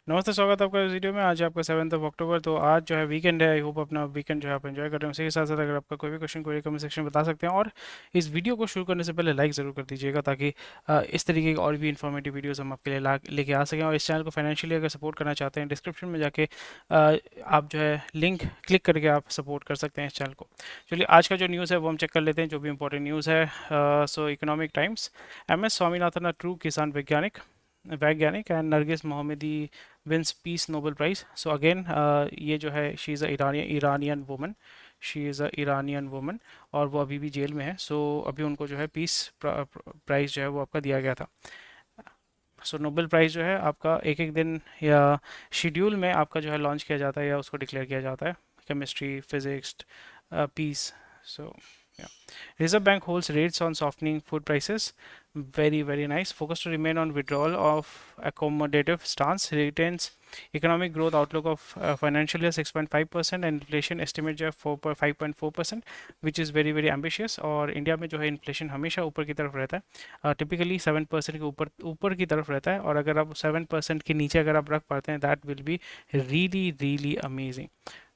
नमस्ते, स्वागत है आपका इस वीडियो में। आज है आपका 7 अक्टूबर। तो आज जो है वीकेंड है। आई होप अपना वीकेंड जो है आप एंजॉय कर रहे हैं। उसी के साथ साथ अगर आपका कोई भी क्वेश्चन कोई कमेंट सेक्शन में बता सकते हैं। और इस वीडियो को शुरू करने से पहले लाइक ज़रूर कर दीजिएगा, ताकि इस तरीके की और भी इन्फॉर्मेटिव वीडियोस हम आपके लिए लेके आ सकें। और इस चैनल को फाइनेंशियली अगर सपोर्ट करना चाहते हैं, डिस्क्रिप्शन में जाके आप जो है लिंक क्लिक करके आप सपोर्ट कर सकते हैं इस चैनल को। चलिए, आज का जो न्यूज़ है वो हम चेक कर लेते हैं, जो भी इंपॉर्टेंट न्यूज़ है। So Economic Times, MS Swaminathan, true किसान वैज्ञानिक वैज्ञानिक and Nargis Mohammadi wins peace Nobel prize. So again ये जो है, she is a Iranian woman. She is a Iranian woman और वो अभी भी जेल में है। सो अभी उनको जो है पीस प्राइज जो है वो आपका दिया गया था। सो नोबेल प्राइज़ जो है आपका एक एक दिन या शेड्यूल में आपका जो है लॉन्च किया जाता है या उसको डिक्लेयर किया जाता है। Chemistry, physics, peace. So Reserve Bank holds rates on softening food prices. Very, very nice. Focus to remain on withdrawal of accommodative stance. Retains economic growth outlook of financial year 6.5% and inflation estimate जो है 5.4%, which is very, very ambitious. और India में जो है inflation हमेशा ऊपर की तरफ रहता है, टिपिकली 7% के ऊपर ऊपर की तरफ रहता है। और अगर आप 7% के नीचे अगर आप रख पाते हैं, that will be really really amazing.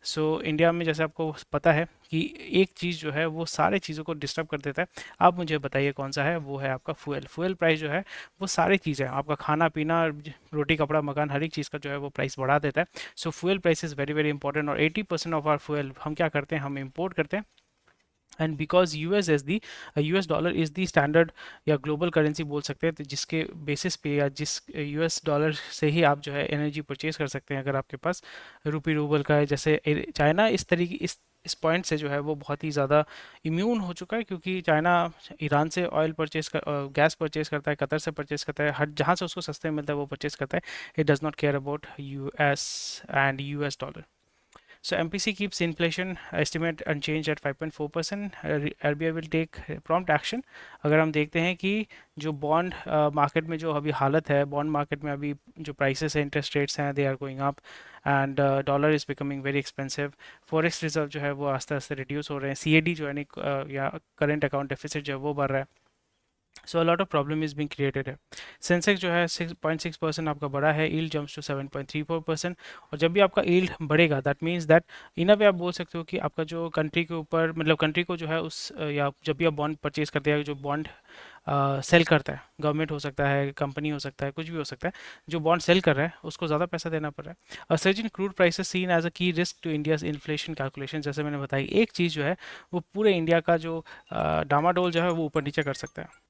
So India में जैसे आपको पता है कि एक चीज़ जो है वो सारे चीज़ों को डिस्टर्ब कर देता है। आप मुझे बताइए कौन सा है? वो है आपका फ्यूल प्राइस जो है। वो सारी चीज़ें, आपका खाना पीना, रोटी कपड़ा मकान, हर एक चीज़ का जो है वो प्राइस बढ़ा देता है। सो fuel price is very very important. और 80% ऑफ आर फ्यूल हम क्या करते हैं? हम इम्पोर्ट करते हैं। And because US dollar is the standard या ग्लोबल करेंसी बोल सकते हैं, तो जिसके बेसिस पे या जिस यूएस डॉलर से ही आप जो है एनर्जी परचेज कर सकते हैं अगर आपके पास रूपी रूबल का है। जैसे चाइना इस तरीके इस पॉइंट से जो है वो बहुत ही ज़्यादा इम्यून हो चुका है, क्योंकि चाइना ईरान से ऑयल गैस परचेज करता है, कतर से परचेज करता है, हर जहाँ से उसको सस्ते में मिलता है वो परचेज करता है। It does not care about US and US dollar. So MPC keeps inflation estimate unchanged at 5.4%. RBI will take prompt action. अगर हम देखते हैं कि जो बॉन्ड मार्केट में जो अभी हालत है, बॉन्ड मार्केट में अभी जो प्राइसेस है, इंटरेस्ट रेट्स हैं, they are going up and dollar is becoming very expensive. Forex reserve जो है वो आस्ते आस्ते रिड्यूस हो रहे हैं। CAD जो है या करंट अकाउंट डेफिसिट जो है वो बढ़ रहा है। So a lot of problem is being created है। सेंसेक्स जो है 6.6% आपका बढ़ा है। Yield jumps to 7.34%। और जब भी आपका ईल्ड बढ़ेगा, that means that in a way आप बोल सकते हो कि आपका जो कंट्री के ऊपर, मतलब कंट्री को जो है या जब भी आप बॉन्ड परचेज करते हैं, जो बॉन्ड सेल करता है, गवर्नमेंट हो सकता है, कंपनी हो सकता है, कुछ भी हो सकता है, जो बॉन्ड सेल कर रहा है उसको ज़्यादा पैसा देना पड़ रहा है। A surge in crude prices seen as a key risk to India's inflation calculation. जैसे मैंने बताई, एक चीज़ जो है वो पूरे इंडिया का जो डामाडोल जो है वो ऊपर नीचे कर सकता है।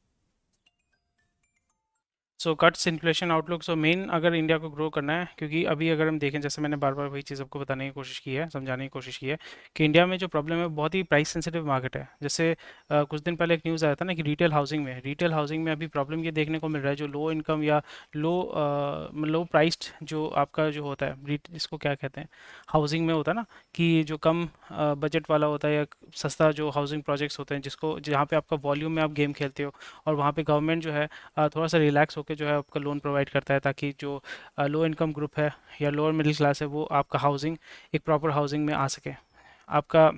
So cuts inflation outlook. So main, अगर इंडिया को ग्रो करना है, क्योंकि अभी अगर हम देखें, जैसे मैंने बार बार वही चीज़ आपको बताने की कोशिश की है, समझाने की कोशिश की है, कि इंडिया में जो प्रॉब्लम है बहुत ही प्राइस सेंसिटिव मार्केट है। जैसे कुछ दिन पहले एक न्यूज़ आया था ना कि रिटेल हाउसिंग में अभी प्रॉब्लम ये देखने को मिल रहा है, जो लो इनकम या लो लो प्राइस्ड जो आपका जो होता है, इसको क्या कहते हैं, हाउसिंग में होता है ना, कि जो कम बजट वाला होता है या सस्ता जो हाउसिंग प्रोजेक्ट्स होते हैं, जिसको जहाँ पे आपका वॉल्यूम में आप गेम खेलते हो, और वहाँ पे गवर्नमेंट जो है थोड़ा सा रिलैक्स होकर जो है आपका लोन प्रोवाइड करता है, ताकि जो लो इनकम ग्रुप है या लोअर मिडिल क्लास है, वो आपका हाउसिंग एक प्रॉपर हाउसिंग में आ सके। आपका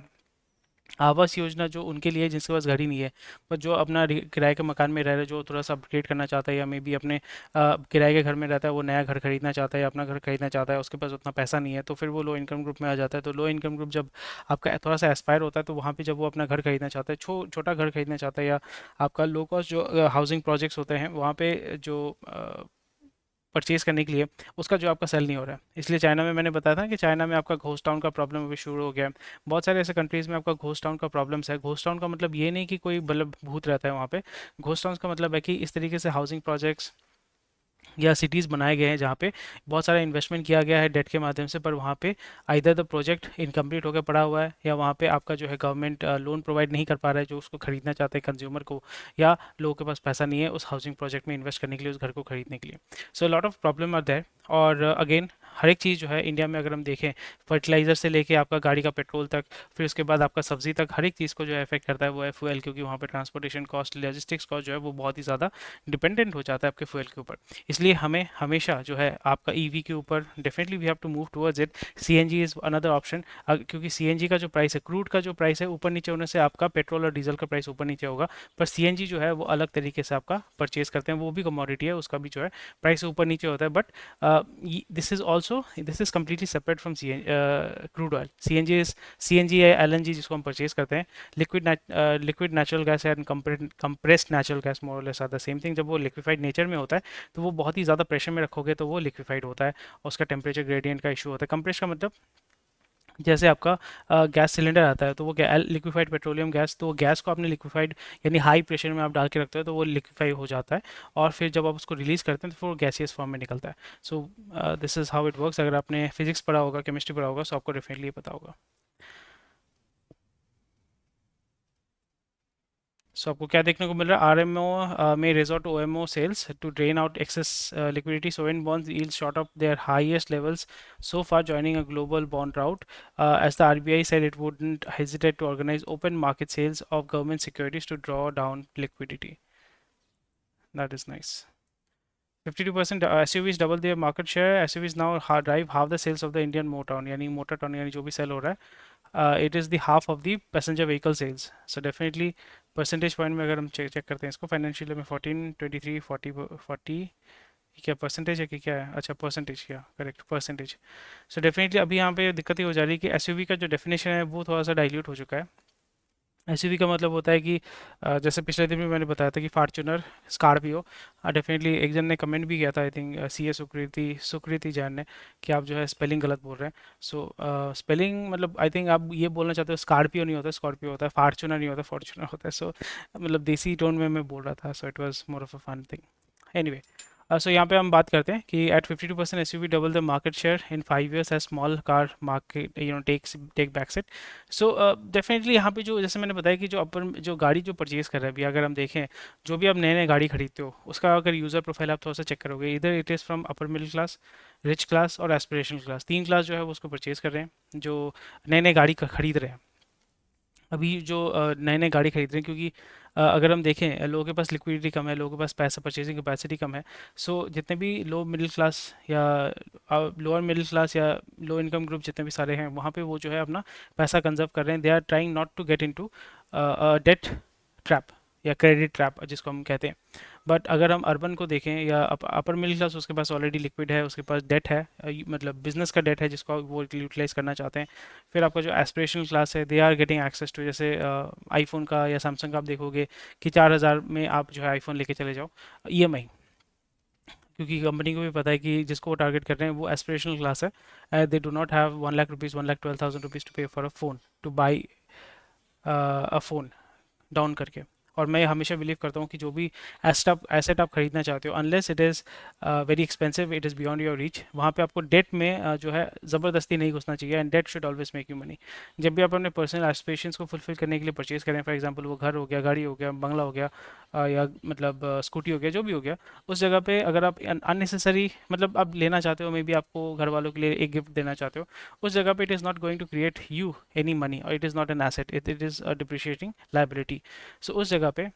आवास योजना जो उनके लिए जिनके पास घर ही नहीं है, पर जो अपना किराए के मकान में रह रहे, जो थोड़ा सा अपग्रेड करना चाहता है या मे बी अपने किराए के घर में रहता है, वो नया घर खरीदना चाहता है या अपना घर खरीदना चाहता है, उसके पास उतना पैसा नहीं है, तो फिर वो लो इनकम ग्रुप में आ जाता है। तो लो इनकम ग्रुप जब आपका थोड़ा सा एस्पायर होता है, तो वहाँ पे जब वो अपना घर खरीदना चाहता है, छोटा घर खरीदना चाहता है, या आपका लो कॉस्ट जो हाउसिंग प्रोजेक्ट्स होते हैं, वहाँ पे जो परचेज करने के लिए उसका जो आपका सेल नहीं हो रहा है। इसलिए चाइना में मैंने बताया था कि चाइना में आपका घोस्ट टाउन का प्रॉब्लम अभी शुरू हो गया है। बहुत सारे ऐसे कंट्रीज़ में आपका घोस्ट टाउन का प्रॉब्लम्स है। घोस्ट टाउन का मतलब ये नहीं कि कोई मतलब भूत रहता है वहाँ पे। घोस्ट टाउन का मतलब है कि इस तरीके से हाउसिंग प्रोजेक्ट्स या सिटीज़ बनाए गए हैं जहाँ पे बहुत सारा इन्वेस्टमेंट किया गया है डेट के माध्यम से, पर वहाँ पे आइदर द प्रोजेक्ट इनकम्प्लीट होकर पड़ा हुआ है, या वहाँ पे आपका जो है गवर्नमेंट लोन प्रोवाइड नहीं कर पा रहा है जो उसको खरीदना चाहते हैं कंज्यूमर को, या लोगों के पास पैसा नहीं है उस हाउसिंग प्रोजेक्ट में इन्वेस्ट करने के लिए, उस घर को खरीदने के लिए। So lot of problem are there. और अगेन, हर एक चीज़ जो है इंडिया में अगर हम देखें, फर्टिलाइज़र से लेके आपका गाड़ी का पेट्रोल तक, फिर उसके बाद आपका सब्जी तक, हर एक चीज़ को जो है इफेक्ट करता है वो है फ्यूल, क्योंकि वहाँ पे ट्रांसपोर्टेशन कॉस्ट, लॉजिस्टिक्स कॉस्ट जो है वो बहुत ही ज़्यादा डिपेंडेंट हो जाता है आपके फ्यूल के ऊपर। इसलिए हमें हमेशा जो है आपका ईवी के ऊपर definitely we have to move towards it. CNG is another option, क्योंकि सीएनजी का जो प्राइस है, क्रूड का जो प्राइस है ऊपर नीचे होने से आपका पेट्रोल और डीजल का प्राइस ऊपर नीचे होगा, पर सीएनजी जो है वो अलग तरीके से आपका परचेज करते हैं, वो भी कमोडिटी है, उसका भी जो है प्राइस ऊपर नीचे होता है। But this is completely separate from sea crude oil. CNG है एलएनजी जिसको हम परचेज करते हैं, liquid natural gas and compressed natural gas more और less are the same thing. जब वो लिक्विफाइड नेचर में होता है तो वो बहुत ही ज़्यादा प्रेशर में रखोगे तो वो लिक्विफाइड होता है, और उसका टेम्परेचर ग्रेडियंट का इशू होता है। कंप्रेस का मतलब जैसे आपका गैस सिलेंडर आता है तो वो लिक्विफाइड पेट्रोलियम गैस, तो गैस को आपने लिक्विफाइड यानी हाई प्रेशर में आप डाल के रखते हो तो वो लिक्विफाई हो जाता है, और फिर जब आप उसको रिलीज़ करते हैं तो फिर वो गैसियस फॉर्म में निकलता है। So this is how it works. अगर आपने फिजिक्स पढ़ा होगा, केमिस्ट्री पढ़ा होगा, तो आपको डेफिनेटली पता होगा। सो आपको क्या देखने को मिल रहा है, आरएमओ में resort to OMO sales to drain out excess liquidity. Sovereign bonds yields shot up their highest levels so far, joining a global bond rout, as the RBI said it wouldn't hesitate to organize open market sales of government securities to draw down liquidity. That is nice. 52% SUVs double their market share. SUVs now drive half the sales of the Indian motor यानी motor turn यानी जो भी sale हो रहा है, it is the half of the passenger vehicle sales. So definitely percentage point में अगर हम चेक करते हैं इसको, फाइनेंशियल में 14, 23, 40, क्या परसेंटेज है कि क्या है, अच्छा परसेंटेज, क्या करेक्ट परसेंटेज। सो डेफिनेटली अभी यहाँ पे दिक्कत ही हो जा रही है कि एसयूवी का जो डेफिनेशन है वो थोड़ा सा डाइल्यूट हो चुका है। एसयूवी का मतलब होता है कि जैसे पिछले दिन में मैंने बताया था कि फार्चूनर, स्कॉर्पियो, डेफिनेटली एक जन ने कमेंट भी किया था, आई थिंक सी ए सुकृति सुकृति जैन ने, कि आप जो है स्पेलिंग गलत बोल रहे हैं। सो स्पेलिंग मतलब आई थिंक आप ये बोलना चाहते हो स्कॉर्पियो नहीं होता, स्कॉर्पियो होता है, फार्चूनर नहीं होता, फॉर्चूनर होता है। सो मतलब देसी टोन में मैं बोल रहा था, so it was more of a fun thing. Anyway, so यहाँ पे हम बात करते हैं कि at 52% SUV double the market share in 5 years as small car market take back seat. So definitely यहाँ पे जो जैसे मैंने बताया कि जो गाड़ी जो परचेज कर रहा है अभी, अगर हम देखें जो भी आप नए नए गाड़ी खरीदते हो उसका अगर यूज़र प्रोफाइल आप थोड़ा सा चेक करोगे, इधर it is from upper middle class, rich class और एस्पिरेशनल क्लास, तीन क्लास जो है वो उसको परचेज कर रहे हैं जो नए नए गाड़ी खरीद रहे हैं। अभी जो नए नए गाड़ी खरीद रहे हैं, क्योंकि अगर हम देखें लोगों के पास लिक्विडिटी कम है, लोगों के पास पैसा परचेजिंग कैपेसिटी कम है। सो जितने भी लो मिडिल क्लास या लोअर मिडिल क्लास या लो इनकम ग्रुप जितने भी सारे हैं वहाँ पे वो जो है अपना पैसा कंजर्व कर रहे हैं। They are trying not to get into debt trap या क्रेडिट ट्रैप जिसको हम कहते हैं। बट अगर हम अर्बन को देखें या अपर मिडिल क्लास, उसके पास ऑलरेडी लिक्विड है, उसके पास डेट है, मतलब बिजनेस का डेट है जिसको वो यूटिलाइज करना चाहते हैं। फिर आपका जो एस्पिरेशनल क्लास है, they are getting access to, जैसे आईफोन का या सैमसंग का आप देखोगे कि 4,000 में आप जो है आईफोन लेके चले जाओ ईएमआई, क्योंकि कंपनी को भी पता है कि जिसको वो टारगेट कर रहे हैं वो एस्पिरेशनल क्लास है। They do not have 1 lakh rupees, 1,12,000 rupees to pay for a phone, to buy a phone down करके। और मैं हमेशा बिलीव करता हूँ कि जो भी एसेट आप खरीदना चाहते हो, unless it is very expensive, it is beyond your reach, वहाँ पे आपको डेट में जो है ज़बरदस्ती नहीं घुसना चाहिए। And debt should always make you money. जब भी आप अपने पर्सनल एस्पिरेशंस को फुलफिल करने के लिए परचेज करें, फॉर एग्जांपल वो घर हो गया, गाड़ी हो गया, बंगला हो गया, या मतलब स्कूटी हो गया, जो भी हो गया, उस जगह पे अगर आप अननेसेसरी मतलब आप लेना चाहते हो, मे बी आपको घर वालों के लिए एक गिफ्ट देना चाहते हो, उस जगह पे it is not going to create you any money, और it is not an asset, it is a depreciating liability. So उस जगह पे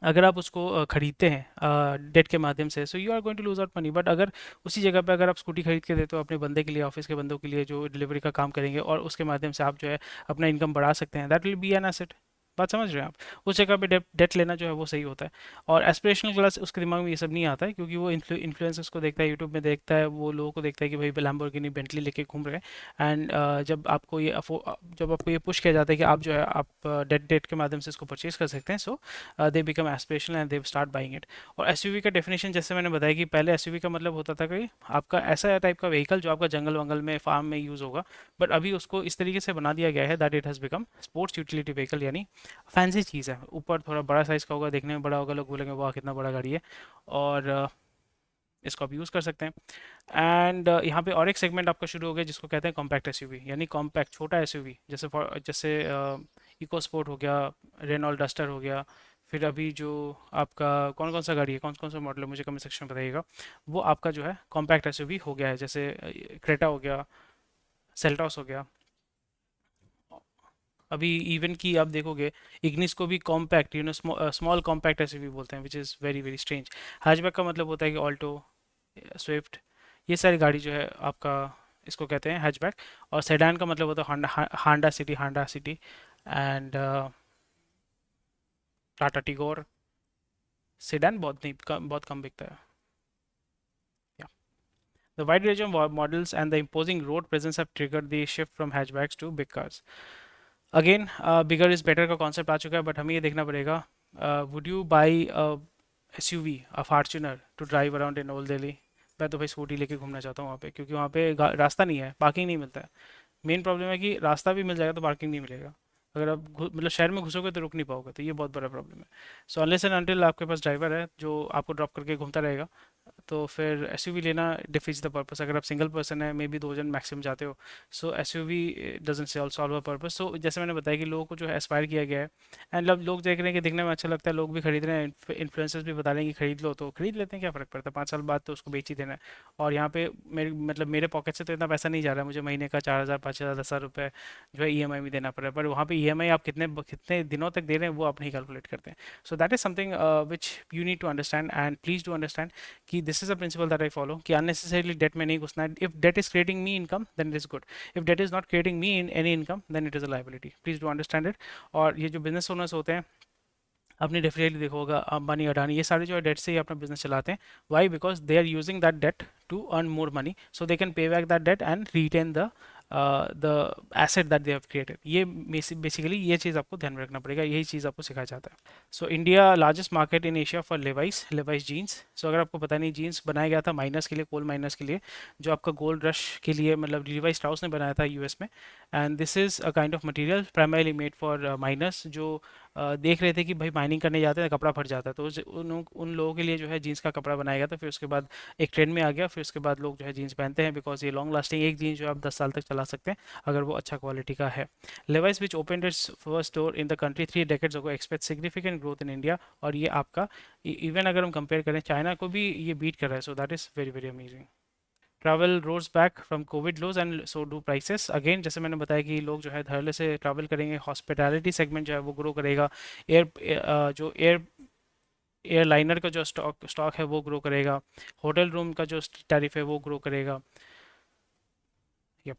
अगर आप उसको खरीदते हैं डेट के माध्यम से, so you are going to lose out money. But अगर उसी जगह पे अगर आप स्कूटी खरीद के देते हो अपने बंदे के लिए, ऑफिस के बंदों के लिए जो डिलीवरी का काम करेंगे, और उसके माध्यम से आप जो है अपना इनकम बढ़ा सकते हैं, that will be an asset. बात समझ रहे हैं आप? उस जगह पे डेट लेना जो है वो सही होता है। और एस्पिरेशनल क्लास उसके दिमाग में ये सब नहीं आता है, क्योंकि वो इन्फ्लुएंसर्स को देखता है, यूट्यूब में देखता है, वो लोगों को देखता है कि भाई लैम्बोर्गिनी बेंटली लेके घूम रहे हैं। एंड जब आपको ये पुश किया जाता है कि आप जो है आप डेट डेट के माध्यम से इसको परचेज कर सकते हैं, so they become aspirational and they start buying it. और एसयूवी का डेफिनेशन जैसे मैंने बताया कि पहले एसयूवी का मतलब होता था कि आपका ऐसा टाइप का व्हीकल जो आपका जंगल वंगल में, फार्म में यूज़ होगा। बट अभी उसको इस तरीके से बना दिया गया है that it has become sports utility vehicle, यानी फैंसी चीज़ है, ऊपर थोड़ा बड़ा साइज़ का होगा, देखने में बड़ा होगा, लोग बोलेंगे वाह कितना बड़ा गाड़ी है, और इसको आप यूज़ कर सकते हैं। एंड यहाँ पे और एक सेगमेंट आपका शुरू हो गया जिसको कहते हैं कॉम्पैक्ट एसयूवी, यानी कॉम्पैक्ट छोटा एसयूवी, जैसे इको स्पोर्ट हो गया, रेनॉल्ट डस्टर हो गया, फिर अभी जो आपका कौन कौन सा गाड़ी है, कौन कौन सा मॉडल है, मुझे कमेंट सेक्शन में बताइएगा। वो आपका जो है कॉम्पैक्ट एसयूवी हो गया है, जैसे क्रेटा हो गया, सेल्टॉस हो गया। अभी इवन की आप देखोगे इग्निस को भी कॉम्पैक्ट, स्मॉल कॉम्पैक्ट एसयूवी बोलते हैं, which is very very strange. Hatchback का मतलब होता है कि ऑल्टो, स्विफ्ट, ये सारी गाड़ी जो है आपका इसको कहते हैं हैचबैक। और सेडान का मतलब होता है Honda City and Tata Tigor. Sedan बहुत नहीं बहुत कम बिकता है। Yeah. The wide range of models and the imposing road presence have triggered the shift from hatchbacks to big cars. Again bigger is better का कॉन्सेप्ट आ चुका है, बट हमें ये देखना पड़ेगा, would you buy SUV, a Fortuner, to drive around in old Delhi? मैं तो भाई स्कूटी लेके घूमना चाहता हूँ वहाँ पे, क्योंकि वहाँ पे रास्ता नहीं है, पार्किंग नहीं मिलता है। मेन प्रॉब्लम है कि रास्ता भी मिल जाएगा तो पार्किंग नहीं मिलेगा। अगर आप मतलब शहर में घुसोगे तो रुक नहीं पाओगे, तो ये बहुत बड़ा प्रॉब्लम है। सो अनलेस एंड अनटिल आपके पास ड्राइवर है जो आपको ड्रॉप करके घूमता रहेगा, तो फिर एसयूवी लेना डिफीट्स द पर्पस। अगर आप सिंगल पर्सन है, मे बी दो जन मैक्सिमम जाते हो, so SUV doesn't solve a purpose. So जैसे मैंने बताया कि लोगों को जो है एस्पायर किया गया है, एंड अब लोग देख रहे हैं कि दिखने में अच्छा लगता है, लोग भी खरीद रहे हैं, इन्फ्लुएंसर्स भी बता रहे हैं कि खरीद लो, तो खरीद लेते हैं, क्या फ़र्क पड़ता है, 5 साल बाद तो उसको बेच ही देना है। और यहाँ पे मेरे पॉकेट से तो इतना पैसा नहीं जा रहा है, मुझे महीने का 4,000 5,000 10,000 रुपये जो है ईएमआई में देना पड़ रहा है, पर वहाँ पे ईएमआई आप कितने कितने दिनों तक दे रहे हैं वो आप नहीं कैलकुलेट करते हैं। So that is something which you need to understand, and please to understand कि this is a principle that I follow, कि अननेसेसरीली डेट में नहीं घुसना है। If debt is creating me income then it is good, if debt is not creating me in any income then it is a liability. Please do understand it. और ये जो business owners होते हैं, आपने डेफिनेटली देखा होगा, अंबानी अडानी ये सारे जो है डेट से ही अपना बिजनेस चलाते हैं। Why? Because they are using that debt to earn more money, so they can pay back that debt and retain the asset that they have created. ये बेसिकली ये चीज़ आपको ध्यान में रखना पड़ेगा, यही चीज़ आपको सिखाया जाता है। So India largest market in Asia for Levi's jeans. So अगर आपको पता नहीं, जीन्स बनाया गया था माइनर्स के लिए, कोल माइनर्स के लिए, जो आपका गोल्ड रश के लिए, मतलब लेवाइस स्ट्राउस ने बनाया था यूएस में। And this is a kind of material primarily made for miners, जो देख रहे थे कि भाई माइनिंग करने जाते हैं कपड़ा फट जाता है, तो उन लोगों के लिए जो है जीन्स का कपड़ा बनाया गया था। फिर उसके बाद एक ट्रेंड में आ गया, फिर उसके बाद लोग जो है जीन्स पहनते हैं, बिकॉज ये लॉन्ग लास्टिंग, एक जीन्स जो है आप 10 साल तक चला सकते हैं अगर वो अच्छा क्वालिटी का है। Levi's which opened it's first store in the country 3 decades ago expect significant growth in India. और ये आपका इवन अगर हम कंपेयर करें चाइना को भी ये बीट कर रहा है, so that is very very amazing. Travel rose back from covid lows and so do prices. Again जैसे मैंने बताया कि लोग जो है धड़ल्ले से ट्रैवल करेंगे, हॉस्पिटैलिटी सेगमेंट जो है वो ग्रो करेगा, जो एयरलाइनर का जो स्टॉक स्टॉक है वो ग्रो करेगा, होटल रूम का जो टैरिफ है वो ग्रो करेगा। Yep.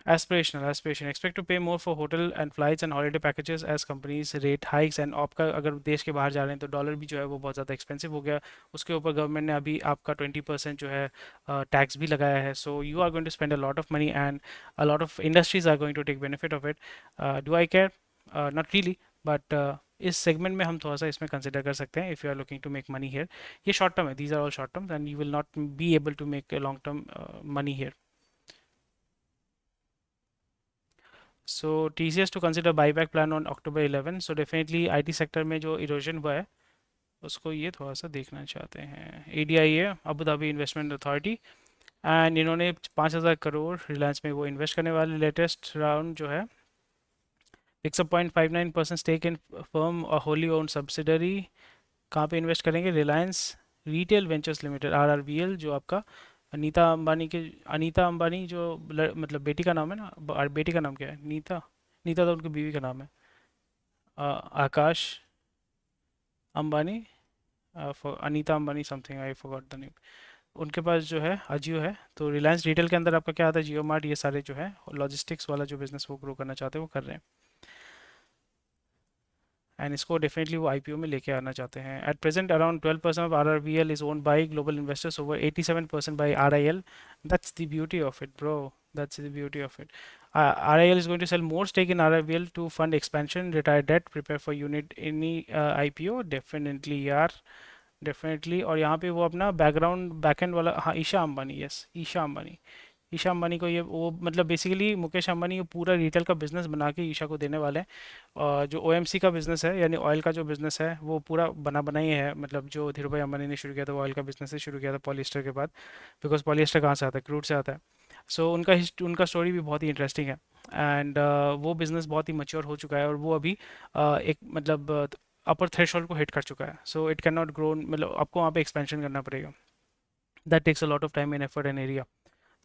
Aspiration. Expect to pay more for hotel and flights and holiday packages as companies rate hikes, and आपका अगर देश के बाहर जा रहे हैं तो डॉलर भी जो है वो बहुत ज़्यादा एक्सपेंसिव हो गया। उसके ऊपर गवर्नमेंट ने अभी आपका 20% जो है टैक्स भी लगाया है। So you are going to spend a lot of money and a lot of industries are going to take benefit of it. Do I care? Not really, but इस सेगमेंट में हम थोड़ा सा इसमें कंसिडर कर सकते हैं if you are looking to make money here. ये शॉर्ट टर्म है, these are all short term, and you will not be able to make long term money here. So TCS to consider buyback plan on October 11. So definitely IT sector में जो erosion हुआ है उसको ये थोड़ा सा देखना चाहते हैं। ADI है Abu Dhabi investment authority, and इन्होंने 5,000 करोड़ रिलायंस में वो इन्वेस्ट करने वाले। लेटेस्ट राउंड जो है picks up 0.59% stake in firm और होली ओन सब्सिडरी। कहाँ पे इन्वेस्ट करेंगे? Reliance Retail Ventures Limited, RRVL, जो आपका अनीता अंबानी जो मतलब बेटी का नाम है ना, बेटी का नाम क्या है? नीता। नीता तो उनकी बीवी का नाम है। Akash Ambani, Anita Ambani something, I forgot the name. उनके पास जो है अजियो है। तो रिलायंस रिटेल के अंदर आपका क्या आता है? जियो मार्ट, ये सारे जो है लॉजिस्टिक्स वाला जो बिजनेस वो ग्रो करना चाहते हैं वो कर रहे हैं, एंड इसको डेफिनेटली वो आईपीओ में लेके आना चाहते हैं। At present around 12% of RRVL is owned by global investors, over 87% by RIL। That's the beauty of it bro, that's the beauty of it. RIL is going to sell more stake in RRVL to fund expansion, retire debt, prepare for unit any IPO, definitely यार, definitely. और यहाँ पे वो अपना background backend वाला, हाँ, Isha Ambani, yes Isha Ambani. Isha Ambani को ये वो मतलब बेसिकली मुकेश अंबानी ये पूरा रिटेल का बिजनेस बना के ईशा को देने वाले हैं। और जो OMC का बिजनेस है, यानी ऑयल का जो बिजनेस है, वो पूरा बना ही है। मतलब जो धीरू भाई अंबानी ने शुरू किया था वो ऑयल का बिजनेस से शुरू किया था पॉलिएस्टर के बाद, बिकॉज पॉलिएस्टर कहाँ से आता है? क्रूड से आता है। सो उनका स्टोरी भी बहुत ही इंटरेस्टिंग है, एंड वो बिज़नेस बहुत ही मच्योर हो चुका है, और वो अभी एक मतलब अपर थ्रेशोल्ड को हिट कर चुका है, so it can not grow, मतलब आपको वहाँ पे एक्सपेंशन करना पड़ेगा। That takes a lot of time and effort and area.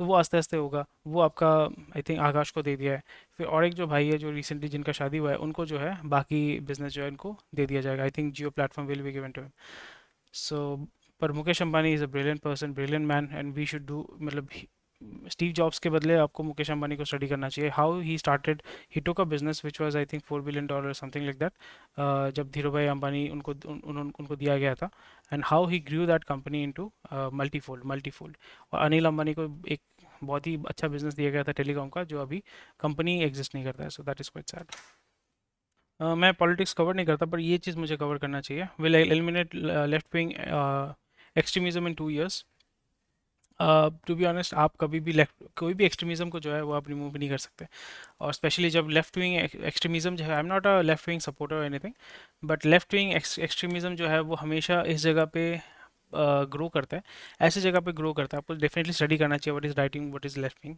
तो वो आस्ते आस्ते होगा, वो आपका आई थिंक आकाश को दे दिया है। फिर और एक जो भाई है जो रिसेंटली जिनका शादी हुआ है, उनको जो है बाकी बिजनेस जो है इनको दे दिया जाएगा। I think Jio platform will be given to him. So पर Mukesh Ambani is a brilliant person, brilliant man, and we should do, मतलब स्टीव जॉब्स के बदले आपको मुकेश अंबानी को स्टडी करना चाहिए। How he started, he took a business which was I think $4 billion something like that, जब Dhirubhai Ambani उनको दिया गया था, and how he grew that company into multifold. और अनिल अंबानी को एक बहुत ही अच्छा बिजनेस दिया गया था टेलीकॉम का, जो अभी कंपनी एग्जिस्ट नहीं करता है, so that is quite sad. मैं पॉलिटिक्स कवर नहीं करता, पर ये चीज़ मुझे कवर करना चाहिए। Will eliminate left wing extremism in 2 years। To be honest, आप कभी भी लेफ्ट कोई भी एक्सट्रीमिज्म को जो है वो आप रिमूव नहीं कर सकते, और स्पेशली जब लेफ्ट विंग एक्सट्रीमिज्म जो है, I am not a left wing supporter और anything, but left wing extremism जो है वो हमेशा इस जगह पे ग्रो करता है, ऐसी जगह पे ग्रो करता है। आपको डेफिनेटली स्टडी करना चाहिए what is right wing, what is left wing.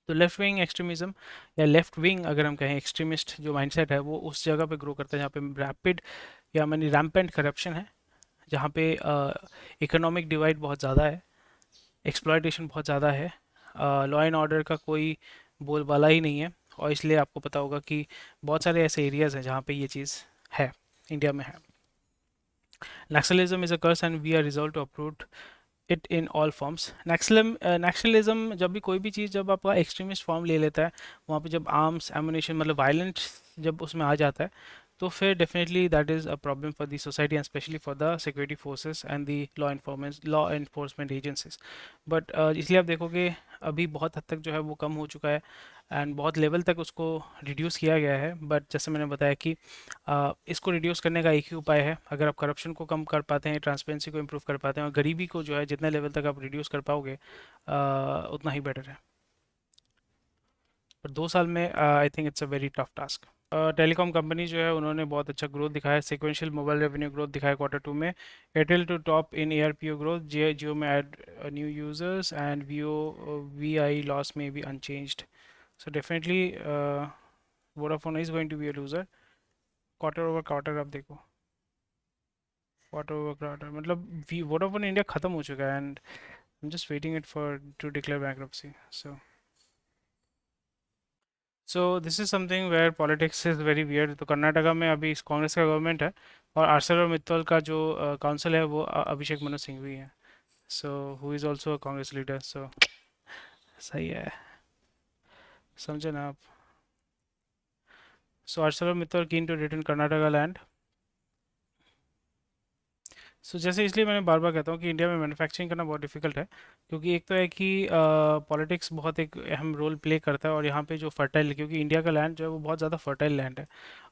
तो लेफ्ट विंग एक्सट्रीमिज्म या लेफ्ट विंग अगर हम कहें, एक्सट्रीमिस्ट जो माइंडसेट है, वो उस जगह पे ग्रो करता है जहाँ पे रैपिड या मानी रैम्पेंट करप्शन है, जहाँ पे इकोनॉमिक डिवाइड बहुत ज़्यादा है, एक्सप्लॉयटेशन बहुत ज़्यादा है, लॉ एंड ऑर्डर का कोई बोलबाला ही नहीं है। और इसलिए आपको पता होगा कि बहुत सारे ऐसे एरियाज़ हैं जहाँ पे ये चीज़ है, इंडिया में है। Naxalism is a curse and we are resolve to approve it in all forms. Naxalism जब भी कोई भी चीज़ जब आपका एक्सट्रीमिस्ट फॉर्म ले लेता है, वहाँ पे जब आर्म्स एमुनेशन मतलब वायलेंस जब उसमें आ जाता है, तो फिर definitely that is a problem for the society and specially for the security forces and the law enforcement agencies. But इसलिए आप देखोगे अभी बहुत हद तक जो है वो कम हो चुका है, एंड बहुत लेवल तक उसको रिड्यूस किया गया है। बट जैसे मैंने बताया कि इसको रिड्यूस करने का एक ही उपाय है, अगर आप करप्शन को कम कर पाते हैं, ट्रांसपेरेंसी को इम्प्रूव कर पाते हैं, और गरीबी को जो है जितने लेवल तक आप रिड्यूस कर पाओगे उतना ही बेटर है। पर 2 साल में I think it's a very tough task. Telecom company जो है उन्होंने बहुत अच्छा ग्रोथ दिखाया, सिक्वेंशियल मोबाइल रेवेन्यू ग्रोथ दिखाया क्वार्टर 2 में। Airtel to top in ARPU growth, Jio में add new users, and Vi loss में भी unchanged. So definitely Vodafone is going to be a loser quarter over quarter. आप देखो क्वार्टर ओवर क्वार्टर, मतलब Vodafone India खत्म हो चुका है, and I am just waiting it for to declare bankruptcy. So this is something where politics is very weird. तो कर्नाटका में अभी कांग्रेस का गवर्नमेंट है, और आर्सलर मित्तल का जो काउंसिल है वो अभिषेक मनु सिंघवी है, so who is also a Congress leader. So सही है, समझे ना आप। So Arcelor Mittal keen to return Karnataka land. So जैसे इसलिए मैंने बार बार कहता हूँ कि इंडिया में मैन्युफैक्चरिंग करना बहुत डिफिकल्ट है, क्योंकि एक तो है कि पॉलिटिक्स बहुत एक अहम रोल प्ले करता है, और यहाँ पे जो फर्टाइल, क्योंकि इंडिया का लैंड जो है वो बहुत ज़्यादा फर्टाइल लैंड है,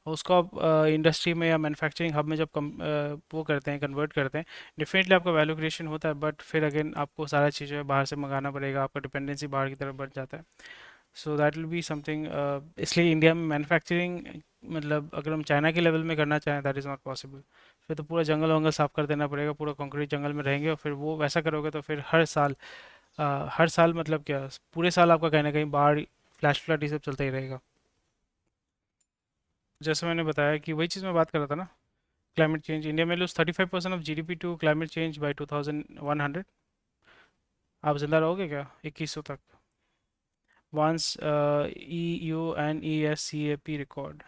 और उसको आप इंडस्ट्री में या मैन्युफैक्चरिंग हब में जब वो करते हैं, कन्वर्ट करते हैं, डेफिनेटली आपका वैल्यू क्रिएशन होता है, बट फिर अगेन आपको सारा चीज़ें बाहर से मंगाना पड़ेगा, आपका डिपेंडेंसी बाहर की तरफ बढ़ जाता है। So that will be something, इसलिए इंडिया में मैन्युफैक्चरिंग, मतलब अगर हम चाइना के लेवल में करना चाहें, दैट इज़ नॉट पॉसिबल। फिर तो पूरा जंगल वंगल साफ कर देना पड़ेगा, पूरा कंक्रीट जंगल में रहेंगे, और फिर वो वैसा करोगे तो फिर हर साल मतलब क्या, पूरे साल आपका कहीं ना कहीं बाढ़, फ्लैश फ्लड, ये सब चलता ही रहेगा। जैसे मैंने बताया कि वही चीज़ मैं बात कर रहा था ना, क्लाइमेट चेंज, इंडिया में lose 35% of GDP to climate change by 2100। आप जिंदा रहोगे क्या 2100 तक? Once E U N E S C A P record.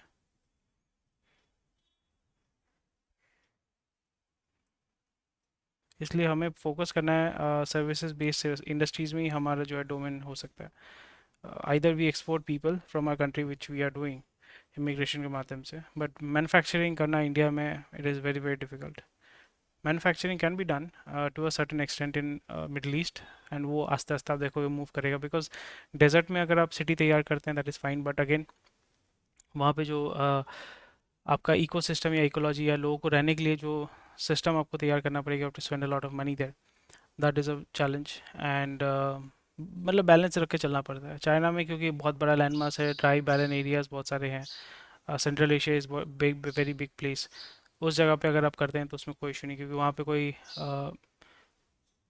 इसलिए हमें फोकस करना है सर्विसेज बेस्ड इंडस्ट्रीज़ में ही, हमारा जो है डोमेन हो सकता है। Either we export people from our country which we are doing immigration के माध्यम से, बट मैन्युफैक्चरिंग करना इंडिया में it is very very difficult. Manufacturing can be done to a certain extent in middle east, and वो आस्ते आस्ते आप देखोगे मूव करेगा, बिकॉज डेजर्ट में अगर आप सिटी तैयार करते हैं that is fine, but again वहाँ पे जो आपका इकोसिस्टम या इकोलॉजी या लोगों को रहने के लिए जो सिस्टम आपको तैयार करना पड़ेगा, to spend a lot of money there, that is a challenge. And मतलब बैलेंस रख के चलना पड़ता है चाइना में, क्योंकि बहुत बड़ा लैंड मास है, ड्राई बैरन एरियाज बहुत सारे हैं, central Asia is big, very big place. उस जगह पे अगर आप करते हैं तो उसमें कोई इशू नहीं, क्योंकि वहाँ पे कोई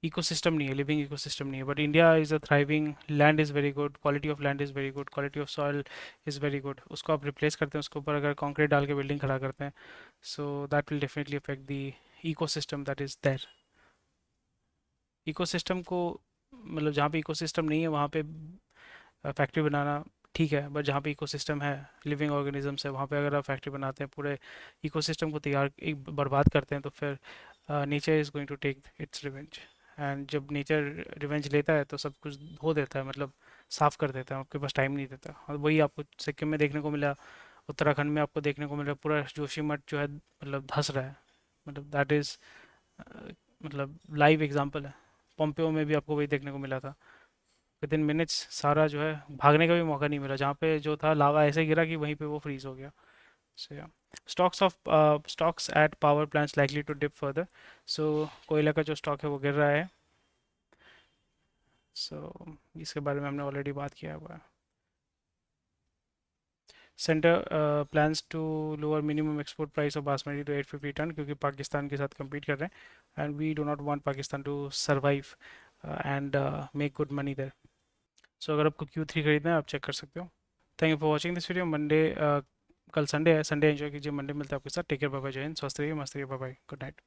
इकोसिस्टम नहीं है, लिविंग इकोसिस्टम नहीं है। But India is a thriving, land is very good, quality of land is very good, quality of soil is very good. उसको आप रिप्लेस करते हैं, उसके ऊपर अगर कंक्रीट डाल के बिल्डिंग खड़ा करते हैं, so that will definitely affect the ecosystem that is there. Ecosystem को मतलब जहाँ पे इकोसिस्टम नहीं है वहाँ पे फैक्ट्री बनाना ठीक है, बट जहाँ पे इकोसिस्टम है, लिविंग ऑर्गेनिजम्स है, वहाँ पे अगर आप फैक्ट्री बनाते हैं, पूरे इकोसिस्टम को तैयार बर्बाद करते हैं, तो फिर nature is going to take its revenge. And जब नेचर रिवेंज लेता है तो सब कुछ धो देता है, मतलब साफ कर देता है, आपके पास टाइम नहीं देता। और वही आपको सिक्किम में देखने को मिला, उत्तराखंड में आपको देखने को मिला, पूरा जोशीमठ जो है मतलब धंस रहा है। मतलब दैट इज़ मतलब लाइव एग्जांपल है। पोम्पियो में भी आपको वही देखने को मिला था, विद इन मिनट्स सारा जो है भागने का भी मौका नहीं मिला, जहाँ पे जो था लावा ऐसे गिरा कि वहीं पे वो फ्रीज हो गया। सो या stocks at power plants likely to dip further. So कोयला का जो स्टॉक है वो गिर रहा है। इसके बारे में हमने ऑलरेडी बात किया हुआ है। Centre plans to lower minimum export price of basmati to 850 tonne, क्योंकि पाकिस्तान के साथ compete कर रहे हैं, and we do not want Pakistan to survive and make good money there. So अगर आपको Q3 खरीदना है, आप चेक कर सकते हो। Thank you for watching this video. Monday, कल संडे है, संडे एंजॉय कीजिए, मंडे मिलता है आपके साथ। टेक केयर, बाय बाय, जय हिंद, स्वस्थ रहिए, मस्त रहिए, बाय बाय, गुड नाइट।